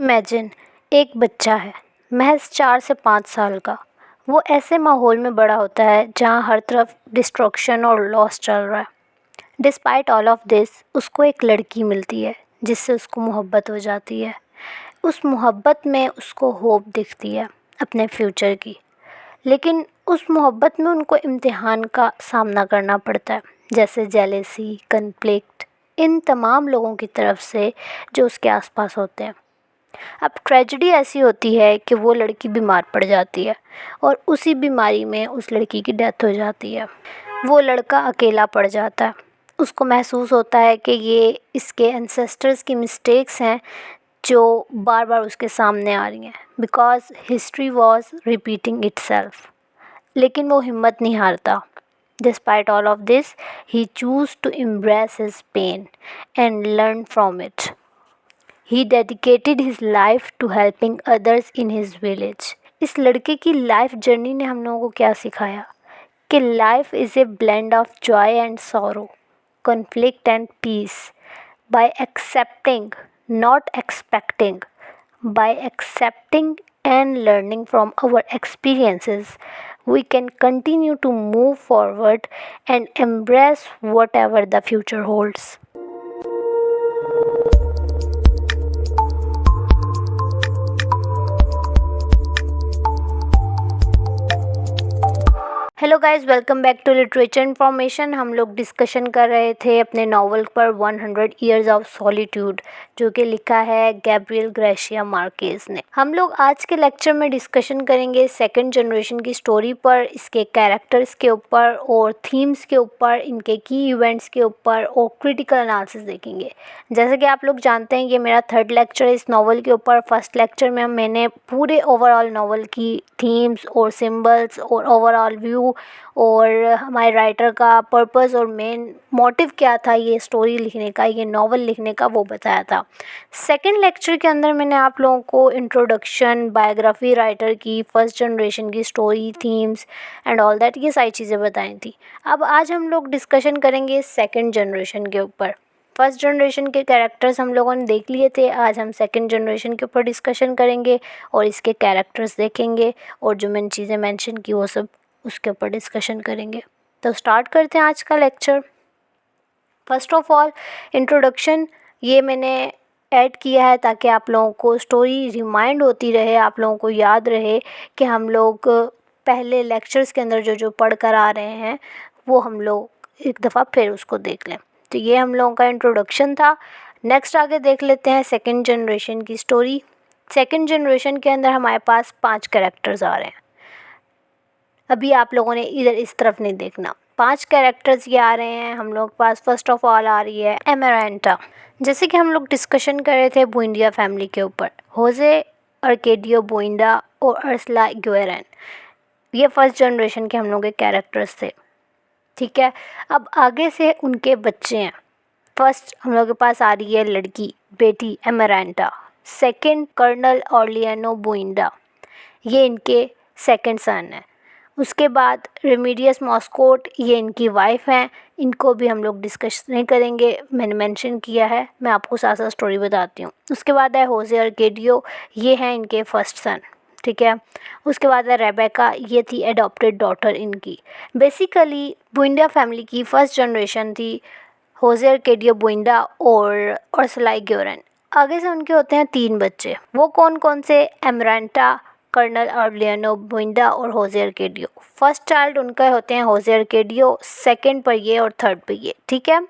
Imagine एक बच्चा है, महज 4 से 5 साल का। वो ऐसे माहौल में बड़ा होता है जहाँ हर तरफ डिस्ट्रक्शन और लॉस चल रहा है। डिस्पाइट ऑल ऑफ दिस उसको एक लड़की मिलती है जिससे उसको मोहब्बत हो जाती है। उस मोहब्बत में उसको होप दिखती है अपने फ्यूचर की। लेकिन उस मोहब्बत में उनको इम्तिहान का सामना करना पड़ता है, जैसे जेलेसी, कन्फ्लिक्ट, इन तमाम लोगों की तरफ से जो उसके आसपास होते हैं। अब ट्रेजेडी ऐसी होती है कि वो लड़की बीमार पड़ जाती है और उसी बीमारी में उस लड़की की डेथ हो जाती है। वो लड़का अकेला पड़ जाता है। उसको महसूस होता है कि ये इसके एंसेस्टर्स की मिस्टेक्स हैं जो बार बार उसके सामने आ रही हैं, because history was repeating itself. लेकिन वो हिम्मत नहीं हारता। Despite all of this he choose to embrace his pain and learn from it. He dedicated his life to helping others in his village. इस लड़के की लाइफ जर्नी ने हम लोगों को क्या सिखाया कि life is a blend of joy and sorrow, conflict and peace. By accepting, not expecting, by accepting and learning from our experiences, we can continue to move forward and embrace whatever the future holds. Hello guys, welcome back to literature information. हम लोग discussion कर रहे थे अपने novel पर 100 years of solitude, जो कि लिखा है गैब्रियल गार्सिया मार्केज ने। हम लोग आज के लेक्चर में डिस्कशन करेंगे सेकंड जनरेशन की स्टोरी पर, इसके कैरेक्टर्स के ऊपर और थीम्स के ऊपर, इनके की इवेंट्स के ऊपर और क्रिटिकल एनालिसिस देखेंगे। जैसे कि आप लोग जानते हैं ये मेरा थर्ड लेक्चर है इस नावल के ऊपर। फर्स्ट लेक्चर में मैंने पूरे ओवरऑल नावल की थीम्स और सिंबल्स और ओवरऑल व्यू और हमारे राइटर का पर्पस और मेन मोटिव क्या था ये स्टोरी लिखने का, ये नॉवल लिखने का, वो बताया था। सेकंड लेक्चर के अंदर मैंने आप लोगों को इंट्रोडक्शन, बायोग्राफी राइटर की, फर्स्ट जनरेशन की story, themes and all that, ये सारी चीज़ें बताई थी। अब आज हम लोग डिस्कशन करेंगे सेकंड जनरेशन के ऊपर। फर्स्ट जनरेशन के कैरेक्टर्स हम लोगों ने देख लिए थे, आज हम सेकंड जनरेशन के ऊपर डिस्कशन करेंगे और इसके कैरेक्टर्स देखेंगे और जो मैंने चीज़ें मेंशन की वो सब उसके ऊपर डिस्कशन करेंगे। तो स्टार्ट करते हैं आज का lecture. First of all introduction ये मैंने ऐड किया है ताकि आप लोगों को स्टोरी रिमाइंड होती रहे, आप लोगों को याद रहे कि हम लोग पहले लेक्चर्स के अंदर जो जो पढ़ कर आ रहे हैं वो हम लोग एक दफ़ा फिर उसको देख लें। तो ये हम लोगों का इंट्रोडक्शन था। नेक्स्ट आगे देख लेते हैं सेकंड जनरेशन की स्टोरी। सेकंड जनरेशन के अंदर हमारे पास 5 कैरेक्टर्स आ रहे हैं। अभी आप लोगों ने इधर इस तरफ नहीं देखना। 5 कैरेक्टर्स ये आ रहे हैं हम लोग पास। फर्स्ट ऑफ ऑल आ रही है एमेरेंटा। जैसे कि हम लोग डिस्कशन कर रहे थे बुएंडिया फैमिली के ऊपर, होजे आर्केडियो बुएंडा और अर्सला गुएरेन, ये फर्स्ट जनरेशन के हम लोग के कैरेक्टर्स थे। ठीक है, अब आगे से उनके बच्चे हैं। फर्स्ट हम लोग के पास आ रही है लड़की, बेटी एमेरेंटा। सेकंड कर्नल ऑर्लियानो बुएंडा, ये इनके सेकंड सन है। उसके बाद रेमिडियस मॉस्कोट, ये इनकी वाइफ हैं। इनको भी हम लोग डिस्कस नहीं करेंगे, मैंने मेंशन किया है, मैं आपको साथ साथ स्टोरी बताती हूँ। उसके बाद है होजे आर्केडियो, ये हैं इनके फर्स्ट सन। ठीक है, उसके बाद है रेबेका, ये थी एडॉप्टेड डॉटर इनकी। बेसिकली बुएंडा फैमिली की फर्स्ट जनरेशन थी होजे आर्केडियो बुएंडा और उर्सुला गुएरेन। आगे से उनके होते हैं 3 बच्चे। वो कौन कौन से? एमरेंटा, कर्नल ऑर्लियानो बुएंडा और होजे आर्केडियो। फर्स्ट चाइल्ड उनका होते हैं होजे आर्केडियो, सेकंड पर ये और थर्ड पर ये। ठीक है,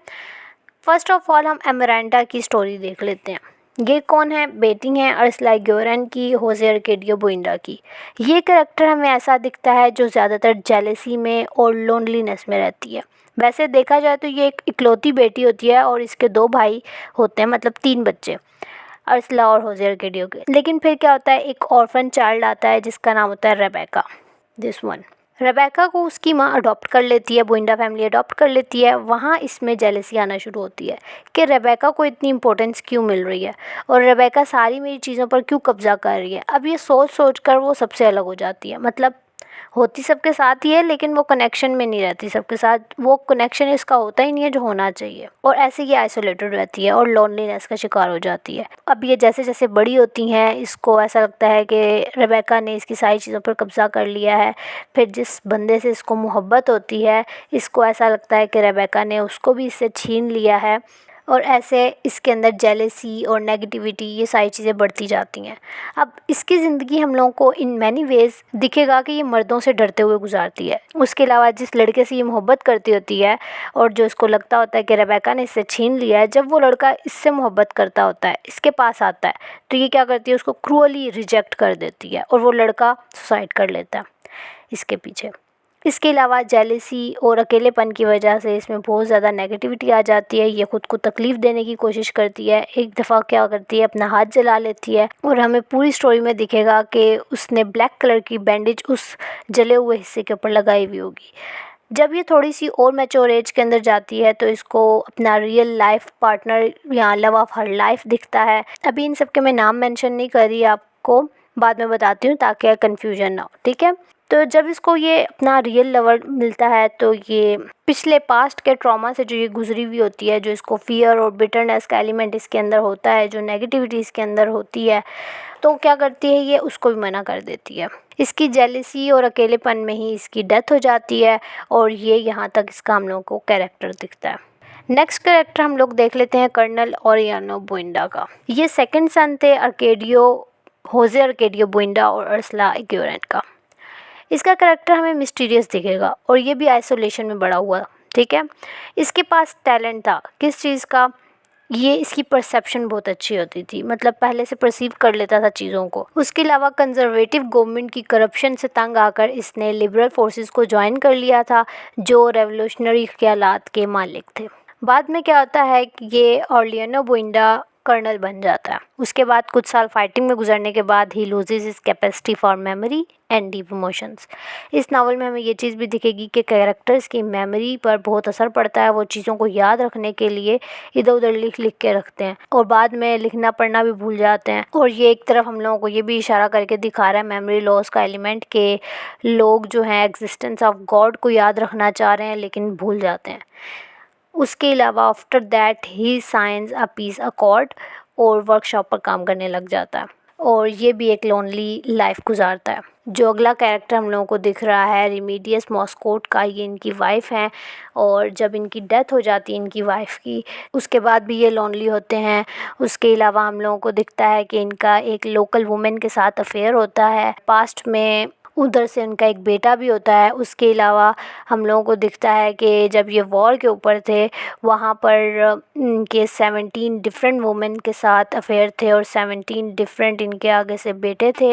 फर्स्ट ऑफ ऑल हम एमरेंटा की स्टोरी देख लेते हैं। ये कौन है? बेटी हैं उर्सुला गुएरेन की, होजे आर्केडियो बुएंडा की। ये कैरेक्टर हमें ऐसा दिखता है जो ज़्यादातर जेलेसी में और लोनलीनेस में रहती है। वैसे देखा जाए तो ये एक इकलौती बेटी होती है और इसके 2 भाई होते हैं, मतलब 3 बच्चे, उर्सुला और होजे आर्केडियो के। लेकिन फिर क्या होता है, एक ऑर्फन चाइल्ड आता है जिसका नाम होता है रेबेका। दिस वन, रेबेका को उसकी माँ अडॉप्ट कर लेती है, बुएंडा फैमिली अडॉप्ट कर लेती है। वहाँ इसमें जेलेसी आना शुरू होती है कि रेबेका को इतनी इंपॉर्टेंस क्यों मिल रही है और रेबेका सारी मेरी चीज़ों पर क्यों कब्जा कर रही है। अब ये सोच सोच कर वो सबसे अलग हो जाती है। मतलब होती सबके साथ ही है, लेकिन वो कनेक्शन में नहीं रहती सबके साथ, वो कनेक्शन इसका होता ही नहीं है जो होना चाहिए, और ऐसे ये आइसोलेटेड रहती है और लोनलीनेस का शिकार हो जाती है। अब ये जैसे जैसे बड़ी होती हैं, इसको ऐसा लगता है कि रेबेका ने इसकी सारी चीज़ों पर कब्ज़ा कर लिया है। फिर जिस बंदे से इसको मोहब्बत होती है, इसको ऐसा लगता है कि रेबेका ने उसको भी इससे छीन लिया है, और ऐसे इसके अंदर जेलेसी और नेगेटिविटी ये सारी चीज़ें बढ़ती जाती हैं। अब इसकी ज़िंदगी हम लोगों को इन मैनी वेज़ दिखेगा कि ये मर्दों से डरते हुए गुजारती है। उसके अलावा जिस लड़के से ये मोहब्बत करती होती है और जो इसको लगता होता है कि रेबेका ने इससे छीन लिया है, जब वो लड़का इससे मोहब्बत करता होता है, इसके पास आता है, तो ये क्या करती है, उसको क्रूअली रिजेक्ट कर देती है और वो लड़का सुसाइड कर लेता है इसके पीछे। इसके अलावा जेलेसी और अकेलेपन की वजह से इसमें बहुत ज़्यादा नेगेटिविटी आ जाती है। ये ख़ुद को तकलीफ़ देने की कोशिश करती है। एक दफ़ा क्या करती है, अपना हाथ जला लेती है, और हमें पूरी स्टोरी में दिखेगा कि उसने ब्लैक कलर की बैंडेज उस जले हुए हिस्से के ऊपर लगाई हुई होगी। जब ये थोड़ी सी और मैच्योर एज के अंदर जाती है तो इसको अपना रियल लाइफ पार्टनर या लव ऑफ हर लाइफ दिखता है। अभी इन सब के मैं नाम मेंशन नहीं कर रही, आपको बाद में बताती हूँ ताकि कन्फ्यूजन ना हो, ठीक है। तो जब इसको ये अपना रियल लवर मिलता है तो ये पिछले पास्ट के ट्रॉमा से जो ये गुजरी हुई होती है, जो इसको फियर और बिटरनेस का एलिमेंट इसके अंदर होता है, जो नेगेटिविटी इसके अंदर होती है, तो क्या करती है, ये उसको भी मना कर देती है। इसकी जेलिसी और अकेलेपन में ही इसकी डेथ हो जाती है, और ये यहाँ तक इसका हम लोगों को कैरेक्टर दिखता है। नेक्स्ट कैरेक्टर हम लोग देख लेते हैं कर्नल ऑरियानो बुइंडा का। ये सेकंड सन थे होजे अर्केडियो बुइंडा और अर्सला इग्योरेन का। इसका कैरेक्टर हमें मिस्टीरियस दिखेगा, और ये भी आइसोलेशन में बड़ा हुआ, ठीक है। इसके पास टैलेंट था, किस चीज़ का, ये इसकी परसेप्शन बहुत अच्छी होती थी, मतलब पहले से परसीव कर लेता था चीज़ों को। उसके अलावा कंजर्वेटिव गवर्नमेंट की करप्शन से तंग आकर इसने लिबरल फोर्सेस को ज्वाइन कर लिया था, जो रेवोल्यूशनरी ख्यालात के मालिक थे। बाद में क्या होता है कि ये ऑर्लियानो बुइंडा कर्नल बन जाता है। उसके बाद कुछ साल फाइटिंग में गुजरने के बाद ही loses his capacity for memory and deep emotions. इस नावल में हमें ये चीज़ भी दिखेगी कि कैरेक्टर्स की मेमोरी पर बहुत असर पड़ता है, वो चीज़ों को याद रखने के लिए इधर उधर लिख लिख के रखते हैं और बाद में लिखना पढ़ना भी भूल जाते हैं। और ये एक तरफ हम लोगों को ये भी इशारा करके दिखा रहा है मेमोरी लॉस का एलिमेंट, के लोग जो हैं एग्जिस्टेंस ऑफ गॉड को याद रखना चाह रहे हैं लेकिन भूल जाते हैं। उसके अलावा after that he science a peace accord और वर्कशॉप पर काम करने लग जाता है, और ये भी एक लोनली लाइफ गुजारता है। जो अगला कैरेक्टर हम लोगों को दिख रहा है रिमीडियस मॉस्कोट का, ये इनकी वाइफ हैं, और जब इनकी डेथ हो जाती है इनकी वाइफ की, उसके बाद भी ये लोनली होते हैं। उसके अलावा हम लोगों को दिखता है कि इनका एक लोकल वुमेन के साथ अफेयर होता है। पास्ट में उधर से उनका एक बेटा भी होता है। उसके अलावा हम लोगों को दिखता है कि जब ये वॉर के ऊपर थे वहाँ पर इनके 17 डिफरेंट वुमेन के साथ अफेयर थे और 17 डिफरेंट इनके आगे से बेटे थे।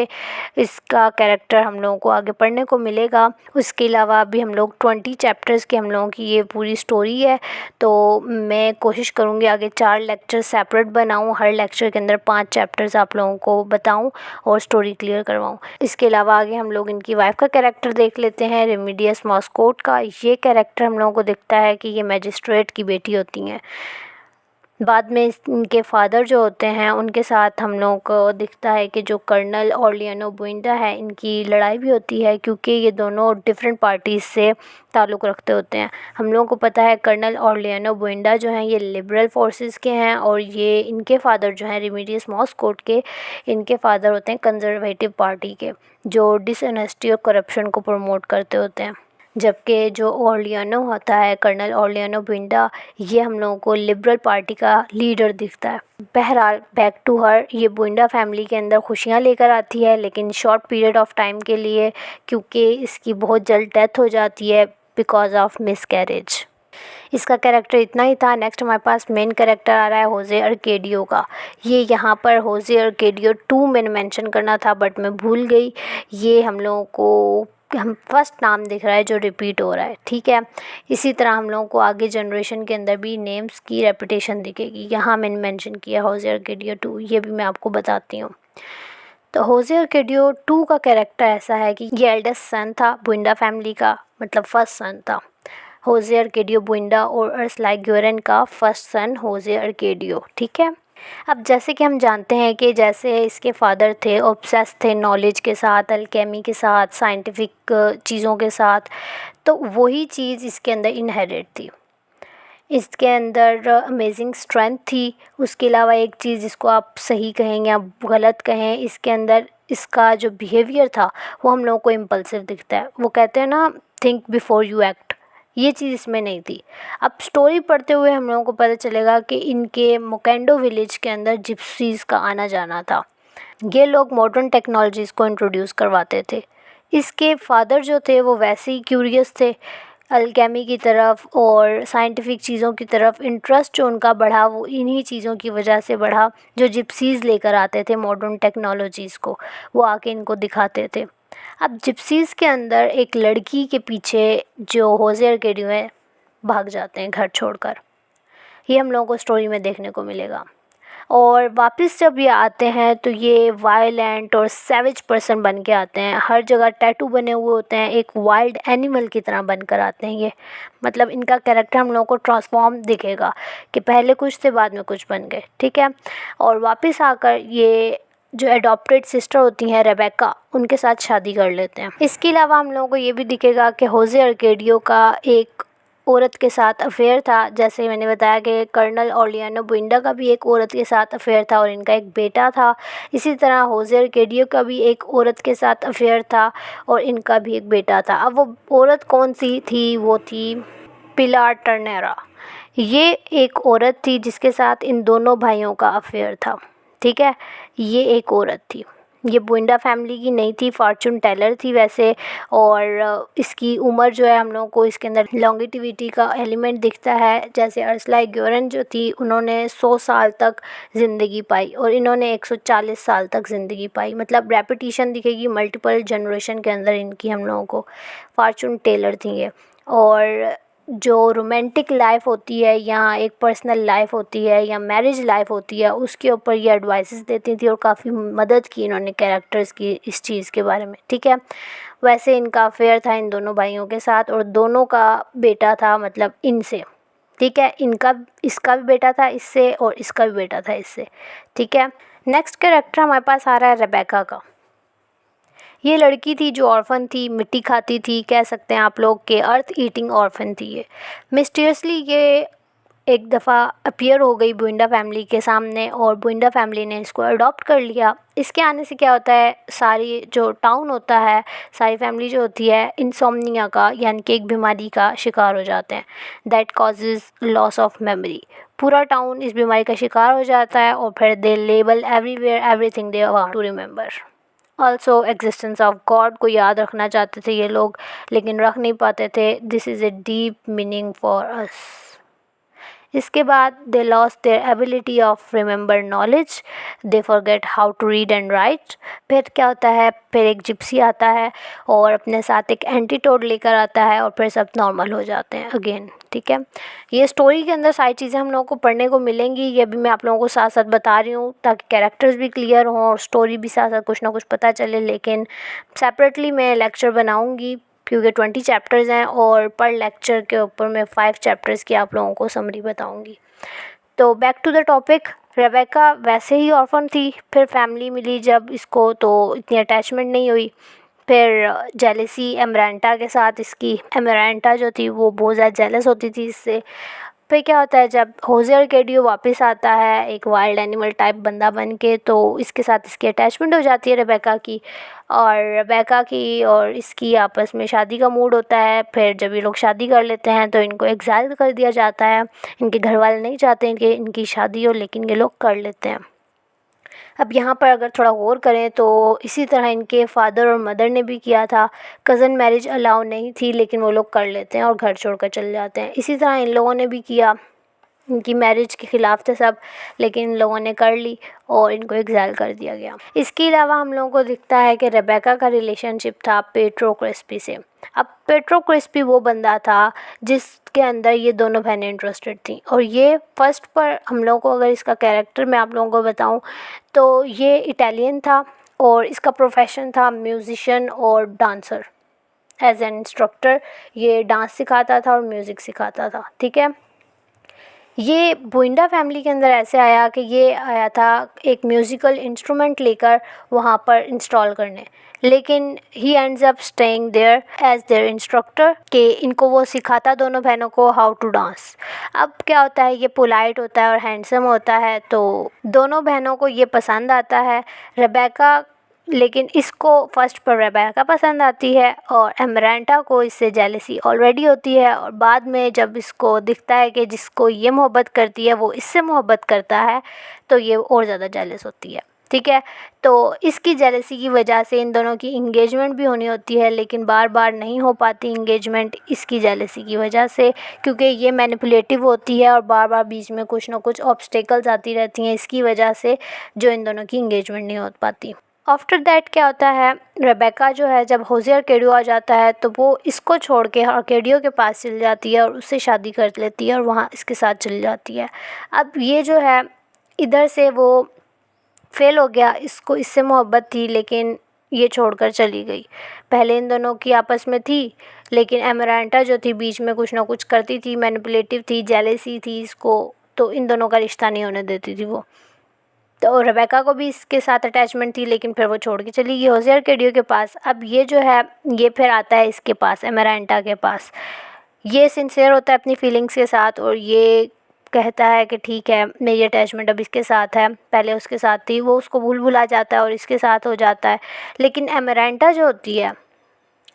इसका कैरेक्टर हम लोगों को आगे पढ़ने को मिलेगा। उसके अलावा अभी हम लोग 20 चैप्टर्स की हम लोगों की ये पूरी स्टोरी है, तो मैं कोशिश करूँगी आगे 4 लेक्चर सेपरेट बनाऊँ, हर लेक्चर के अंदर 5 चैप्टर्स आप लोगों को बताऊँ और स्टोरी क्लियर करवाऊँ। इसके अलावा आगे हम लोग इनकी वाइफ का कैरेक्टर देख लेते हैं रेमिडियस मॉस्कोट का। ये कैरेक्टर हम लोगों को दिखता है कि ये मैजिस्ट्रेट की बेटी होती हैं। बाद में इनके फादर जो होते हैं उनके साथ हम लोगों को दिखता है कि जो कर्नल ऑर्लियानो बुइंडा है इनकी लड़ाई भी होती है, क्योंकि ये दोनों डिफरेंट पार्टीज़ से ताल्लुक़ रखते होते हैं। हम लोगों को पता है कर्नल ऑर्लियानो बुइंडा जो हैं ये लिबरल फोर्सेस के हैं, और ये इनके फादर जो हैं रेमिडियस मॉस्कोट के, इनके फादर होते हैं कंजर्वेटिव पार्टी के, जो डिसऑनेस्टी और करप्शन को प्रमोट करते होते हैं। जबकि जो ऑर्लियानो होता है कर्नल ऑर्लियानो बुइंडा, ये हम लोगों को लिबरल पार्टी का लीडर दिखता है। बहरहाल बैक टू हर, ये बुइंडा फैमिली के अंदर खुशियाँ लेकर आती है लेकिन शॉर्ट पीरियड ऑफ टाइम के लिए, क्योंकि इसकी बहुत जल्द डेथ हो जाती है बिकॉज ऑफ मिसकैरेज। इसका कैरेक्टर इतना ही था। नेक्स्ट हमारे पास मेन कैरेक्टर आ रहा है होजे अर्केडियो का। ये यहाँ पर होजे अर्केडियो 2 मैंने मेंशन करना था बट मैं भूल गई। ये हम लोगों को फर्स्ट नाम दिख रहा है जो रिपीट हो रहा है, ठीक है। इसी तरह हम लोगों को आगे जनरेशन के अंदर भी नेम्स की रेपिटेशन दिखेगी। यहाँ मैंने मेंशन किया होजे अर्केडियो 2, ये भी मैं आपको बताती हूँ। तो होजे अर्केडियो 2 का कैरेक्टर ऐसा है कि ये एल्डेस्ट सन था बुइंडा फैमिली का, मतलब फर्स्ट सन था होजे अर्केडियो बुइंडा और अर्सला इग्योरेन का फर्स्ट सन होजे अर्केडियो, ठीक है। अब जैसे कि हम जानते हैं कि जैसे इसके फादर थे, ऑब्सेस थे नॉलेज के साथ, अल्केमी के साथ, साइंटिफिक चीज़ों के साथ, तो वही चीज़ इसके अंदर इनहेरिट थी। इसके अंदर अमेजिंग स्ट्रेंथ थी। उसके अलावा एक चीज़ जिसको आप सही कहें या गलत कहें, इसके अंदर इसका जो बिहेवियर था वो हम लोगों को इम्पल्सिव दिखता है। वो कहते हैं ना, थिंक बिफोर यू एक्ट, ये चीज़ इसमें नहीं थी। अब स्टोरी पढ़ते हुए हम लोगों को पता चलेगा कि इनके मोकेंडो विलेज के अंदर जिप्सीज़ का आना जाना था। ये लोग मॉडर्न टेक्नोलॉजीज़ को इंट्रोड्यूस करवाते थे। इसके फादर जो थे वो वैसे ही क्यूरियस थे अल्केमी की तरफ, और साइंटिफिक चीज़ों की तरफ इंटरेस्ट जो उनका बढ़ा वो इन्हीं चीज़ों की वजह से बढ़ा, जो जिप्सीज़ लेकर आते थे मॉडर्न टेक्नोलॉजीज़ को, वो आके इनको दिखाते थे। अब जिप्सीज़ के अंदर एक लड़की के पीछे जो होज़े अर्केडियो हैं भाग जाते हैं घर छोड़कर, ये हम लोगों को स्टोरी में देखने को मिलेगा। और वापस जब ये आते हैं तो ये वायलेंट और सैवेज पर्सन बन के आते हैं। हर जगह टैटू बने हुए होते हैं, एक वाइल्ड एनिमल की तरह बनकर आते हैं ये। मतलब इनका कैरेक्टर हम लोगों को ट्रांसफॉर्म दिखेगा कि पहले कुछ थे बाद में कुछ बन गए, ठीक है। और वापस आकर ये जो एडॉप्टेड सिस्टर होती हैं रेबेका, उनके साथ शादी कर लेते हैं। इसके अलावा हम लोगों को ये भी दिखेगा कि होज़े अर्केडियो का एक औरत के साथ अफेयर था। जैसे मैंने बताया कि कर्नल ओलियानो बुइंडा का भी एक औरत के साथ अफेयर था और इनका एक बेटा था। इसी तरह होज़े अर्केडियो का भी एक औरत के साथ अफेयर था और इनका भी एक बेटा था। अब वो औरत कौन सी थी? वो थी पिलार टर्नेरा। ये एक औरत थी जिसके साथ इन दोनों भाइयों का अफेयर था, ठीक है। ये एक औरत थी। ये बुइंडा फैमिली की नहीं थी, फॉर्चून टेलर थी वैसे। और इसकी उम्र जो है हम लोगों को इसके अंदर लॉन्गिटिविटी का एलिमेंट दिखता है। जैसे अर्सलाई ग्योरन जो थी उन्होंने 100 साल तक ज़िंदगी पाई और इन्होंने 140 साल तक ज़िंदगी पाई। मतलब रेपिटिशन दिखेगी मल्टीपल जनरेशन के अंदर इनकी हम लोगों को। फॉर्चून टेलर थी ये। और जो रोमांटिक लाइफ होती है या एक पर्सनल लाइफ होती है या मैरिज लाइफ होती है, उसके ऊपर ये एडवाइसेस देती थी और काफ़ी मदद की इन्होंने कैरेक्टर्स की इस चीज़ के बारे में, ठीक है। वैसे इनका अफेयर था इन दोनों भाइयों के साथ और दोनों का बेटा था, मतलब इनसे, ठीक है। इसका भी बेटा था इससे और इसका भी बेटा था इससे, ठीक है। नेक्स्ट कैरेक्टर हमारे पास आ रहा है रेबेका का। ये लड़की थी जो ऑर्फन थी, मिट्टी खाती थी, कह सकते हैं आप लोग के अर्थ ईटिंग ऑर्फन थी ये। मिस्टीरियसली ये एक दफ़ा अपीयर हो गई बुइंडा फैमिली के सामने और बुइंडा फैमिली ने इसको अडॉप्ट कर लिया। इसके आने से क्या होता है, सारी जो टाउन होता है, सारी फैमिली जो होती है इंसोम्निया का यानी कि एक बीमारी का शिकार हो जाते हैं, that causes loss of memory. पूरा टाउन इस बीमारी का शिकार हो जाता है और फिर they label everywhere everything they want to remember. Also existence of God को याद रखना चाहते थे ये लोग, लेकिन रख नहीं पाते थे। This is a deep meaning for us. इसके बाद they lost their ability of remember knowledge, they forget how to read and write. फिर क्या होता है, फिर एक जिप्सी आता है और अपने साथ एक एंटीटोड लेकर आता है और फिर सब नॉर्मल हो जाते हैं अगेन, ठीक है। ये स्टोरी के अंदर सारी चीज़ें हम लोगों को पढ़ने को मिलेंगी। ये भी मैं आप लोगों को साथ साथ बता रही हूँ ताकि कैरेक्टर्स भी क्लियर हों और स्टोरी भी साथ साथ कुछ ना कुछ पता चले। लेकिन सेपरेटली मैं लेक्चर बनाऊँगी क्योंकि 20 चैप्टर्स हैं और पर लेक्चर के ऊपर मैं 5 चैप्टर्स की आप लोगों को समरी बताऊंगी। तो back to the topic, Rebecca वैसे ही ऑर्फन थी, फिर फैमिली मिली जब इसको तो इतनी अटैचमेंट नहीं हुई। फिर जेलेसी एमरांटा के साथ इसकी, एमरांटा जो थी वो बहुत ज़्यादा जेलस होती थी इससे। फिर क्या होता है, जब होज़े अर्केडियो वापस आता है एक वाइल्ड एनिमल टाइप बंदा बन के, तो इसके साथ इसकी अटैचमेंट हो जाती है रेबेका की। और रेबेका की और इसकी आपस में शादी का मूड होता है। फिर जब ये लोग शादी कर लेते हैं तो इनको एग्जाइल कर दिया जाता है। इनके घर वाले नहीं चाहते हैं कि इनकी शादी हो, लेकिन ये लोग कर लेते हैं। अब यहाँ पर अगर थोड़ा गौर करें तो इसी तरह इनके फादर और मदर ने भी किया था। कज़न मैरिज अलाउ नहीं थी लेकिन वो लोग कर लेते हैं और घर छोड़कर चले जाते हैं। इसी तरह इन लोगों ने भी किया, इनकी मैरिज के ख़िलाफ़ थे सब, लेकिन इन लोगों ने कर ली और इनको एग्जाइल कर दिया गया। इसके अलावा हम लोगों को दिखता है कि रेबेका का रिलेशनशिप था पेट्रो क्रिस्पी से। अब पेट्रो क्रिस्पी वो बंदा था जिसके अंदर ये दोनों बहनें इंटरेस्टेड थी। और ये फर्स्ट पर हम लोगों को अगर इसका कैरेक्टर मैं आप लोगों को बताऊं तो ये इटालियन था और इसका प्रोफेशन था म्यूज़िशियन और डांसर। एज एन इंस्ट्रक्टर ये डांस सिखाता था और म्यूज़िक सिखाता था, ठीक है। ये बुइंडा फैमिली के अंदर ऐसे आया कि ये आया था एक म्यूज़िकल इंस्ट्रूमेंट लेकर वहाँ पर इंस्टॉल करने, लेकिन he ends up staying there as their instructor कि इनको वो सिखाता दोनों बहनों को हाउ टू डांस। अब क्या होता है, ये पोलाइट होता है और हैंडसम होता है, तो दोनों बहनों को ये पसंद आता है। रेबेका, लेकिन इसको फर्स्ट पर रेबेका पसंद आती है और एमरांटा को इससे जेलसी ऑलरेडी होती है, और बाद में जब इसको दिखता है कि जिसको ये मोहब्बत करती है वो इससे मोहब्बत करता है तो ये और ज़्यादा जेलस होती है। ठीक है, तो इसकी जेलसी की वजह से इन दोनों की इंगेजमेंट भी होनी होती है, लेकिन बार बार नहीं हो पाती इंगेजमेंट इसकी जेलसी की वजह से, क्योंकि ये मैनिपुलेटिव होती है और बार बार बीच में कुछ ना कुछ ऑब्स्टेकल्स आती रहती हैं इसकी वजह से, जो इन दोनों की इंगेजमेंट नहीं हो पाती। आफ्टर दैट क्या होता है, रेबेका जो है जब होज़े अर्केडियो आ जाता है तो वो इसको छोड़ के अर्केडियो के पास चली जाती है और उससे शादी कर लेती है और वहाँ इसके साथ चली जाती है। अब ये जो है इधर से वो फेल हो गया, इसको इससे मोहब्बत थी लेकिन ये छोड़कर चली गई। पहले इन दोनों की आपस में थी, लेकिन एमरांटा जो थी बीच में कुछ ना कुछ करती थी, मैनिपुलेटिव थी, जेलेसी थी इसको, तो इन दोनों का रिश्ता नहीं होने देती थी वो। तो रेबेका को भी इसके साथ अटैचमेंट थी, लेकिन फिर वो छोड़ के चली गई होज़े अर्केडियो के पास। अब ये जो है ये फिर आता है इसके पास, एमरांटा के पास। ये सिंसियर होता है अपनी फीलिंग्स के साथ और ये कहता है कि ठीक है मेरी अटैचमेंट अब इसके साथ है, पहले उसके साथ थी। वो उसको भूला जाता है और इसके साथ हो जाता है। लेकिन एमरांटा जो होती है,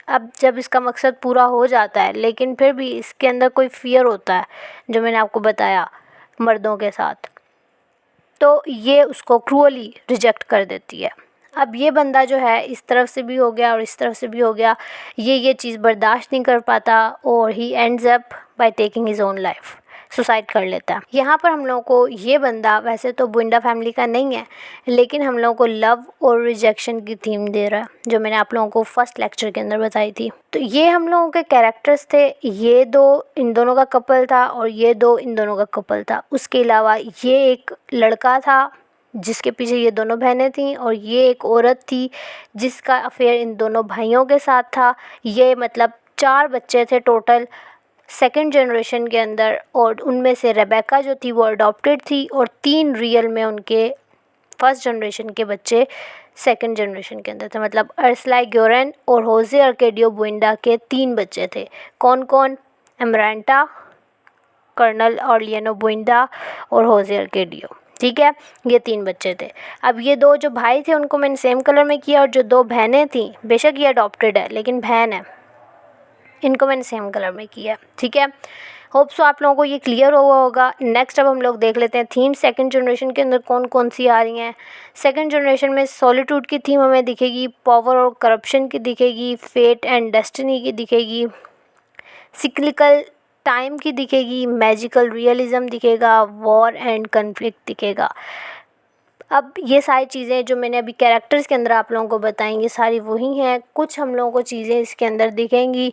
अब जब इसका मकसद पूरा हो जाता है लेकिन फिर भी इसके अंदर कोई फ़ियर होता है, जो मैंने आपको बताया मर्दों के साथ, तो ये उसको क्रूअली रिजेक्ट कर देती है। अब ये बंदा जो है इस तरफ से भी हो गया और इस तरफ से भी हो गया, ये चीज़ बर्दाश्त नहीं कर पाता और he ends up by taking his own life, suicide कर लेता है। यहाँ पर हम लोगों को ये बंदा वैसे तो बुइंडा फैमिली का नहीं है, लेकिन हम लोगों को लव और रिजेक्शन की थीम दे रहा है, जो मैंने आप लोगों को फर्स्ट लेक्चर के अंदर बताई थी। तो ये हम लोगों के कैरेक्टर्स थे, ये दो इन दोनों का कपल था और ये दो इन दोनों का कपल था। उसके अलावा ये एक लड़का था जिसके पीछे ये दोनों बहनें थीं, और ये एक औरत थी जिसका अफेयर इन दोनों भाइयों के साथ था। ये मतलब 4 बच्चे थे टोटल सेकंड जनरेशन के अंदर, और उनमें से रेबेका जो थी वो अडॉप्टेड थी और 3 रियल में उनके फर्स्ट जनरेशन के बच्चे सेकंड जनरेशन के अंदर थे। मतलब अर्सलाई ग्योरेन और होज़े अर्केडियो बुइंडा के 3 बच्चे थे। कौन कौन? एमरांटा, कर्नल ऑर्लियानो बुइंडा और होज़े अर्केडियो। ठीक है, ये 3 बच्चे थे। अब ये 2 जो भाई थे उनको मैंने सेम कलर में किया, और जो 2 बहनें थीं, बेशक ये अडॉप्टेड है लेकिन बहन है, इनको मैंने सेम कलर में किया। ठीक है, होप सो आप लोगों को ये क्लियर हुआ होगा। नेक्स्ट अब हम लोग देख लेते हैं थीम सेकंड जनरेशन के अंदर कौन कौन सी आ रही हैं। सेकंड जनरेशन में सॉलिट्यूड की थीम हमें दिखेगी, पावर और करप्शन की दिखेगी, फेट एंड डेस्टिनी की दिखेगी, सिक्लिकल टाइम की दिखेगी, मैजिकल रियलिज़म दिखेगा, वॉर एंड कन्फ्लिक्ट दिखेगा। अब ये सारी चीज़ें जो मैंने अभी कैरेक्टर्स के अंदर आप लोगों को बताई, ये सारी वही हैं। कुछ हम लोगों को चीज़ें इसके अंदर दिखेंगी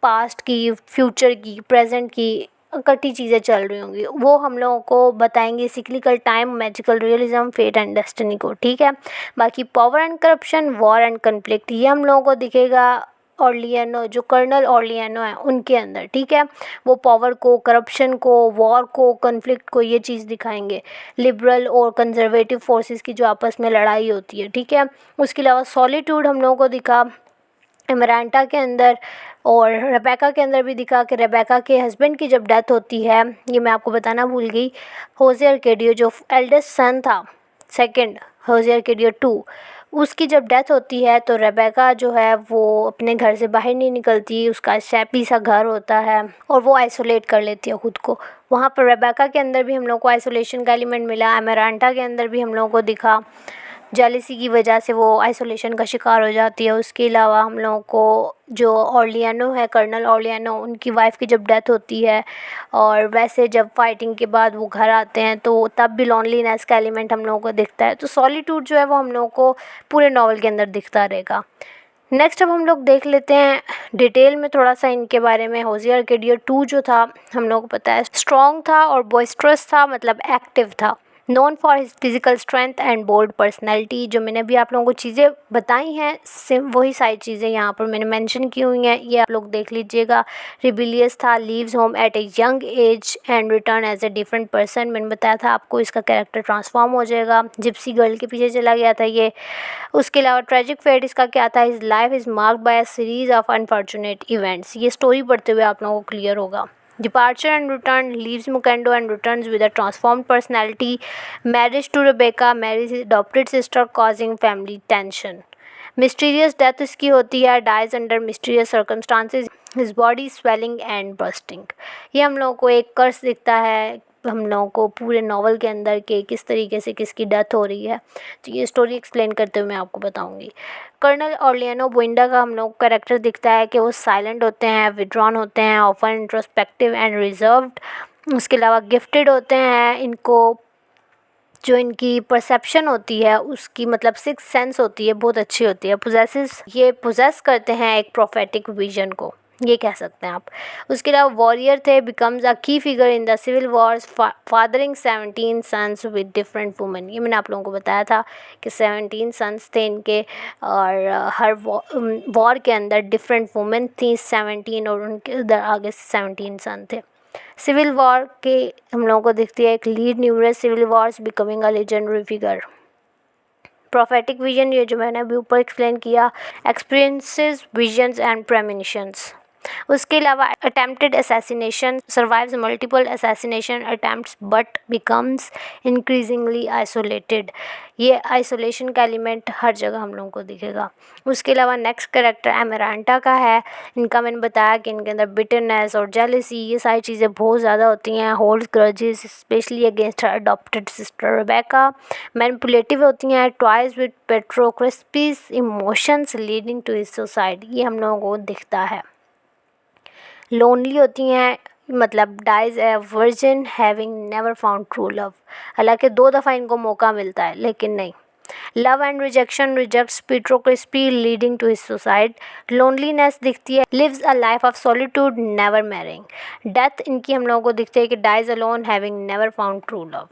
पास्ट की, फ्यूचर की, प्रेजेंट की, इकट्ठी चीज़ें चल रही होंगी, वो हम लोगों को बताएंगे cyclical time, magical realism, fate and destiny को। ठीक है, बाकी power and corruption, war and conflict, ये हम लोगों को दिखेगा ऑर्लियानो, जो कर्नल ऑर्लियानो है उनके अंदर। ठीक है, वो पावर को, करप्शन को, वॉर को, कन्फ्लिक्ट को, ये चीज़ दिखाएंगे। लिबरल और कंजर्वेटिव फोर्सेस की जो आपस में लड़ाई होती है। ठीक है, उसके अलावा सॉलिट्यूड हम लोगों को दिखा एमरांटा के अंदर, और रेबेका के अंदर भी दिखा कि रेबेका के हस्बैंड की जब डेथ होती है, ये मैं आपको बताना भूल गई, होज़े अर्केडियो जो एल्डेस्ट सन था, सेकंड होज़े अर्केडियो 2, उसकी जब डेथ होती है तो रेबेका जो है वो अपने घर से बाहर नहीं निकलती, उसका शैपी सा घर होता है और वो आइसोलेट कर लेती है खुद को। वहाँ पर रेबेका के अंदर भी हम लोग को आइसोलेशन का एलिमेंट मिला, एमरांटा के अंदर भी हम लोगों को दिखा, जेलिसी की वजह से वो आइसोलेशन का शिकार हो जाती है। उसके अलावा हम लोगों को जो ऑर्लियानो है, कर्नल ऑर्लियानो, उनकी वाइफ की जब डेथ होती है और वैसे जब फाइटिंग के बाद वो घर आते हैं तो तब भी लॉनलीनेस का एलिमेंट हम लोगों को दिखता है। तो सॉलिट्यूड जो है वो हम लोगों को पूरे नॉवल के अंदर दिखता रहेगा। नेक्स्ट अब हम लोग देख लेते हैं डिटेल में थोड़ा सा इनके बारे में। होज़े अर्केडियो 2 जो था हम लोगों को पता है स्ट्रॉन्ग था और बॉइस्ट्रस था, मतलब एक्टिव था। Known for his physical strength and bold personality. जो मैंने अभी आप लोगों को चीज़ें बताई हैं सिम वही सारी चीज़ें यहाँ पर मैंने मेंशन की हुई हैं, ये आप लोग देख लीजिएगा। रिबिलियस था, leaves home at a young age and return as a different person. मैंने बताया था आपको इसका कैरेक्टर ट्रांसफॉर्म हो जाएगा, जिप्सी गर्ल के पीछे चला गया था ये। उसके अलावा ट्रेजिक फेट इसका क्या था, his life is marked bye a series of unfortunate events. ये स्टोरी पढ़ते हुए आप लोगों को क्लियर होगा। Departure and return leaves Mukendo and returns with a transformed personality. Marriage to Rebecca, marries his adopted sister causing family tension. Mysterious death इसकी होती है, dies under mysterious circumstances, his body swelling and bursting. ये हम लोगों को एक कर्स दिखता है हम लोगों को पूरे नावल के अंदर के किस तरीके से किसकी डेथ हो रही है। तो ये स्टोरी एक्सप्लेन करते हुए मैं आपको बताऊंगी। कर्नल ऑर्लियानो बुइंडा का हम लोग को कैरेक्टर दिखता है कि वो साइलेंट होते हैं, विड्रॉन होते हैं, ऑफन इंट्रोस्पेक्टिव एंड रिजर्व्ड। उसके अलावा गिफ्टेड होते हैं, इनको जो इनकी परसेप्शन होती है उसकी मतलब सिक्स सेंस होती है बहुत अच्छी होती है। ये पोजेस करते हैं एक प्रोफेटिक विजन को, ये कह सकते हैं आप। उसके अलावा वॉरियर थे, becomes a key figure in the civil wars, fathering 17 sons with different women. ये मैंने आप लोगों को बताया था कि 17 सन्स थे इनके और हर वॉर के अंदर डिफरेंट वुमेन थी 17 और उनके उधर आगे 17 सन थे। सिविल वॉर के हम लोगों को दिखती है एक lead numerous civil wars becoming a legendary figure. Prophetic vision ये जो मैंने अभी ऊपर एक्सप्लेन किया, एक्सपीरियंसेस विजन्स एंड प्रेमोनिशंस। उसके अलावा attempted assassination, survives multiple assassination attempts but becomes increasingly isolated. ये आइसोलेशन का एलिमेंट हर जगह हम लोगों को दिखेगा। उसके अलावा नेक्स्ट कैरेक्टर एमरांटा का है। इनका मैंने बताया कि इनके अंदर बिटरनेस और जेलसी ये सारी चीज़ें बहुत ज़्यादा होती हैं। Hold grudges specially against her adopted sister Rebecca. Manipulative होती हैं, toys with Pietro Crespi's emotions leading to his suicide. ये हम लोगों को दिखता है। लोनली होती हैं, मतलब dies a virgin having never found true love. हालांकि 2 दफ़ा इनको मौका मिलता है लेकिन नहीं। Love and rejection, rejects Pietro Crespi leading to his suicide. Loneliness दिखती है, lives a life of solitude never marrying. Death इनकी हम लोगों को दिखती है कि dies alone having never found true love.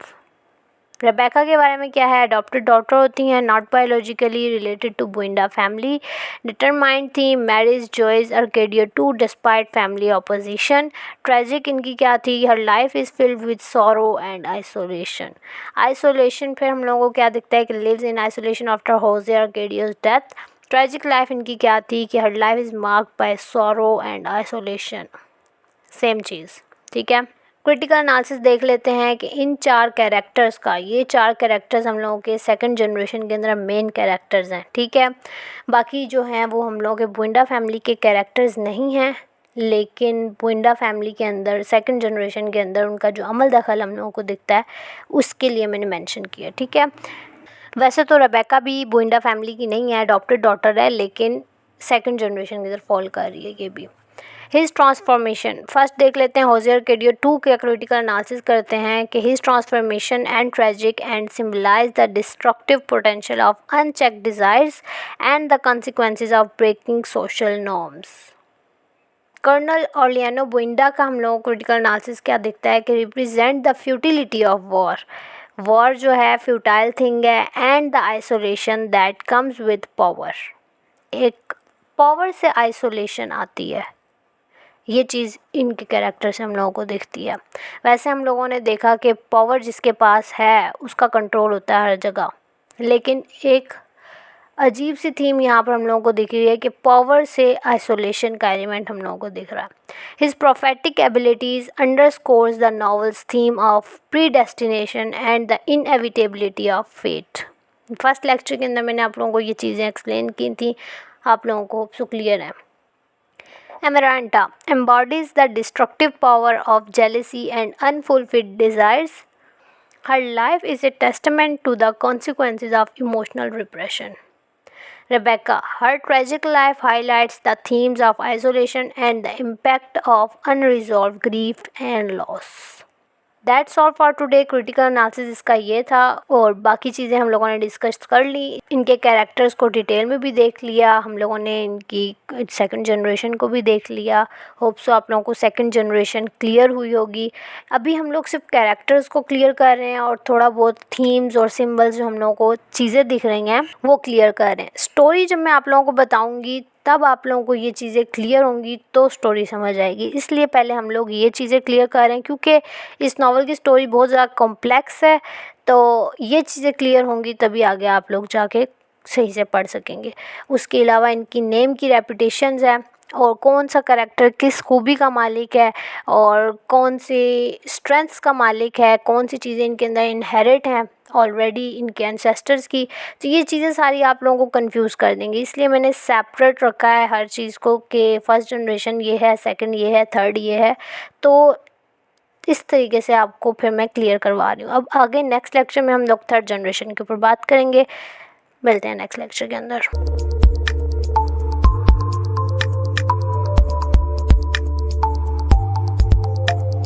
Rebecca के बारे में क्या है, अडॉप्टेड डॉटर होती हैं, not biologically related to बुइंडा family. Determined थी, marries Jose Arcadio too despite family opposition. Tragic इनकी क्या थी, her life is filled with sorrow and isolation. Isolation फिर हम लोगों को क्या दिखता है कि lives in isolation after Jose Arcadio's death. Tragic life इनकी क्या थी कि her life is marked by sorrow and isolation, same चीज़। ठीक है, क्रिटिकल एनालिसिस देख लेते हैं कि इन 4 कैरेक्टर्स का, ये 4 कैरेक्टर्स हम लोगों के सेकंड जनरेशन के अंदर मेन कैरेक्टर्स हैं। ठीक है, बाकी जो हैं वो हम लोगों के बुइंडा फैमिली के कैरेक्टर्स नहीं हैं, लेकिन बुइंडा फैमिली के अंदर सेकंड जनरेशन के अंदर उनका जो अमल दखल हम लोगों को दिखता है उसके लिए मैंने मेंशन किया। ठीक है, वैसे तो रेबेका भी बुइंडा फैमिली की नहीं है, अडॉप्टेड डॉटर है, लेकिन सेकंड जनरेशन की तरफ फॉल कर रही है ये भी। हिज ट्रांसफॉर्मेशन फर्स्ट देख लेते हैं। होजे अर्केडिया 2 के क्रिटिकल एनालिसिस करते हैं कि his transformation and tragic end symbolize the destructive potential of unchecked desires and the consequences of breaking social norms. Colonel Aureliano Buendia का हम लोगों को क्रिटिकल एनालिसिस क्या दिखता है कि represent the futility of war. War जो है फ्यूटाइल थिंग है and the isolation that comes with power. एक पावर से आइसोलेशन आती है, ये चीज़ इनके कैरेक्टर से हम लोगों को दिखती है। वैसे हम लोगों ने देखा कि पावर जिसके पास है उसका कंट्रोल होता है हर जगह, लेकिन एक अजीब सी थीम यहाँ पर हम लोगों को दिख रही है कि पावर से आइसोलेशन का एलिमेंट हम लोगों को दिख रहा है। His prophetic abilities underscores the novel's theme of predestination and the inevitability of fate. First lecture के अंदर मैंने आप लोगों को ये चीज़ें एक्सप्लेन की थी, आप लोगों को सो क्लियर है। Amaranta embodies the destructive power of jealousy and unfulfilled desires. Her life is a testament to the consequences of emotional repression. Rebecca, her tragic life highlights the themes of isolation and the impact of unresolved grief and loss. That's all for today. Critical analysis इसका ये था, और बाकी चीज़ें हम लोगों ने discuss कर ली। इनके कैरेक्टर्स को डिटेल में भी देख लिया हम लोगों ने, इनकी सेकंड जनरेशन को भी देख लिया। होप सो आप लोगों को सेकंड जनरेशन क्लियर हुई होगी। अभी हम लोग सिर्फ कैरेक्टर्स को क्लियर कर रहे हैं और थोड़ा बहुत थीम्स और सिम्बल्स जो हम लोगों को चीज़ें दिख रही हैं वो क्लियर कर रहे हैं। स्टोरी जब मैं आप लोगों को बताऊँगी तब आप लोगों को ये चीज़ें क्लियर होंगी तो स्टोरी समझ आएगी। इसलिए पहले हम लोग ये चीज़ें क्लियर कर रहे हैं, क्योंकि इस नावल की स्टोरी बहुत ज़्यादा कॉम्प्लेक्स है। तो ये चीज़ें क्लियर होंगी तभी आगे आप लोग जाके सही से पढ़ सकेंगे। उसके अलावा इनकी नेम की रेपुटेशंस है, और कौन सा करेक्टर किस खूबी का मालिक है, और कौन से स्ट्रेंथ्स का मालिक है, कौन सी चीज़ें इनके अंदर इनहेरिट हैं ऑलरेडी इनके एंसेस्टर्स की। तो ये चीज़ें सारी आप लोगों को कंफ्यूज कर देंगी, इसलिए मैंने सेपरेट रखा है हर चीज़ को कि फर्स्ट जनरेशन ये है, सेकंड ये है, थर्ड ये है। तो इस तरीके से आपको फिर मैं क्लियर करवा रही हूँ। अब आगे नेक्स्ट लेक्चर में हम लोग थर्ड जनरेशन के ऊपर बात करेंगे। मिलते हैं नेक्स्ट लेक्चर के अंदर।